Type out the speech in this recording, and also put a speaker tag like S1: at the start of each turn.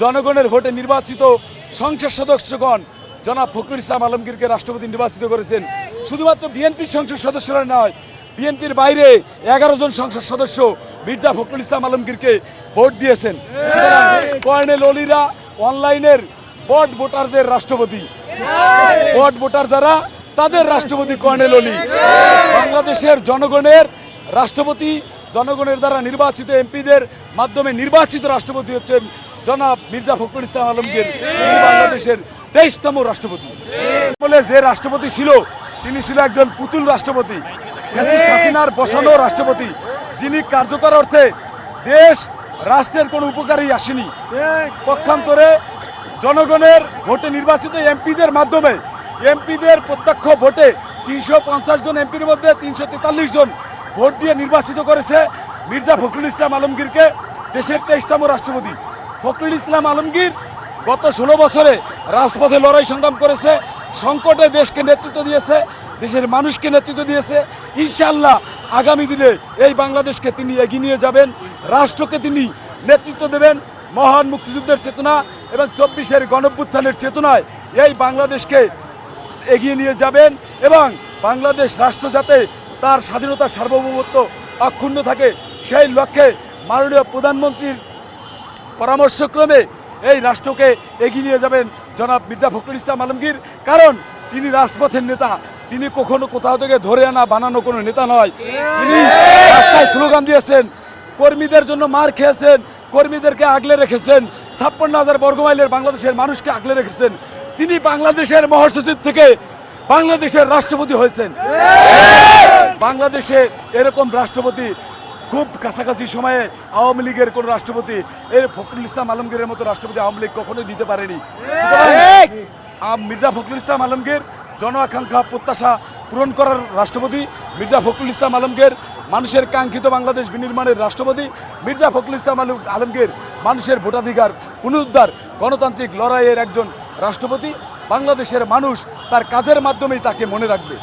S1: জনগণের ভোটে নির্বাচিত সংসদ সদস্যগণ জনাব ফখরুল ইসলাম আলমগীরকে রাষ্ট্রপতি নির্বাচিত করেছেন। শুধুমাত্র বিএনপির সংসদ সদস্যরা নয়, বিএনপির বাইরে 11 জন সংসদ সদস্য মির্জা ফখরুল ইসলাম আলমগীরকে ভোট দিয়েছেন। সুতরাং কর্নেল অলিরা অনলাইনের বট ভোটারদের রাষ্ট্রপতি, বট ভোটার যারা তাদের রাষ্ট্রপতি কর্নেল অলি। বাংলাদেশের জনগণের রাষ্ট্রপতি, জনগণের দ্বারা নির্বাচিত এমপিদের মাধ্যমে নির্বাচিত রাষ্ট্রপতি হচ্ছেন জনাব মির্জা ফখরুল ইসলাম আলমগীর, যিনি বাংলাদেশের 23তম রাষ্ট্রপতি। বলে যে রাষ্ট্রপতি ছিল তিনি ছিল একজন পুতুল রাষ্ট্রপতি, ফ্যাসিস্ট হাসিনার বসানো রাষ্ট্রপতি, যিনি কার্যকর অর্থে দেশ রাষ্ট্রের কোনো উপকারেই আসেনি। পক্ষান্তরে জনগণের ভোটে নির্বাচিত এমপিদের মাধ্যমে, এমপিদের প্রত্যক্ষ ভোটে 350 জন এমপির মধ্যে 343 জন ভোট দিয়ে নির্বাচিত করেছে মির্জা ফখরুল ইসলাম আলমগীরকে দেশের 23তম রাষ্ট্রপতি। ফখরুল ইসলাম আলমগীর গত 16 বছরে রাজপথে লড়াই সংগ্রাম করেছে, সংকটে দেশকে নেতৃত্ব দিয়েছে, দেশের মানুষকে নেতৃত্ব দিয়েছে। ইনশাআল্লাহ আগামী দিনে এই বাংলাদেশকে তিনি এগিয়ে নিয়ে যাবেন, রাষ্ট্রকে তিনি নেতৃত্ব দেবেন। মহান মুক্তিযুদ্ধের চেতনা এবং 24-এর গণঅভ্যুত্থানের চেতনায় এই বাংলাদেশকে এগিয়ে নিয়ে যাবেন এবং বাংলাদেশ রাষ্ট্র যাতে তার স্বাধীনতা সার্বভৌমত্ব অক্ষুণ্ণ থাকে সেই লক্ষ্যে মাননীয় প্রধানমন্ত্রীর পরামর্শক্রমে এই রাষ্ট্রকে এগিয়ে নিয়ে যাবেন জনাব মির্জা ফখরুল ইসলাম আলমগীর। কারণ তিনি রাজপথের নেতা, তিনি কখনো কোথাও থেকে ধরে আনা বানানো কোনো নেতা নয়। তিনি রাস্তায় স্লোগান দিয়েছেন, কর্মীদের জন্য মার খেয়েছেন, কর্মীদেরকে আগলে রেখেছেন, 56,000 বর্গমাইলের বাংলাদেশের মানুষকে আগলে রেখেছেন। তিনি বাংলাদেশের মহাসচিব থেকে বাংলাদেশের রাষ্ট্রপতি হয়েছেন। বাংলাদেশে এরকম রাষ্ট্রপতি খুব কাছাকাছি সময়ে আওয়ামী লীগের কোন রাষ্ট্রপতি, এর ফখরুল ইসলাম আলমগীরের মতো রাষ্ট্রপতি আওয়ামী লীগ কখনোই দিতে পারেনি। মির্জা ফখরুল ইসলাম আলমগীর জন আকাঙ্ক্ষা প্রত্যাশা পূরণ করার রাষ্ট্রপতি। মির্জা ফখরুল ইসলাম আলমগীর মানুষের কাঙ্ক্ষিত বাংলাদেশ বিনির্মাণের রাষ্ট্রপতি। মির্জা ফখরুল ইসলাম আলমগীর মানুষের ভোটাধিকার পুনরুদ্ধার গণতান্ত্রিক লড়াইয়ের একজন রাষ্ট্রপতি। বাংলাদেশের মানুষ তার কাজের মাধ্যমেই তাকে মনে রাখবে।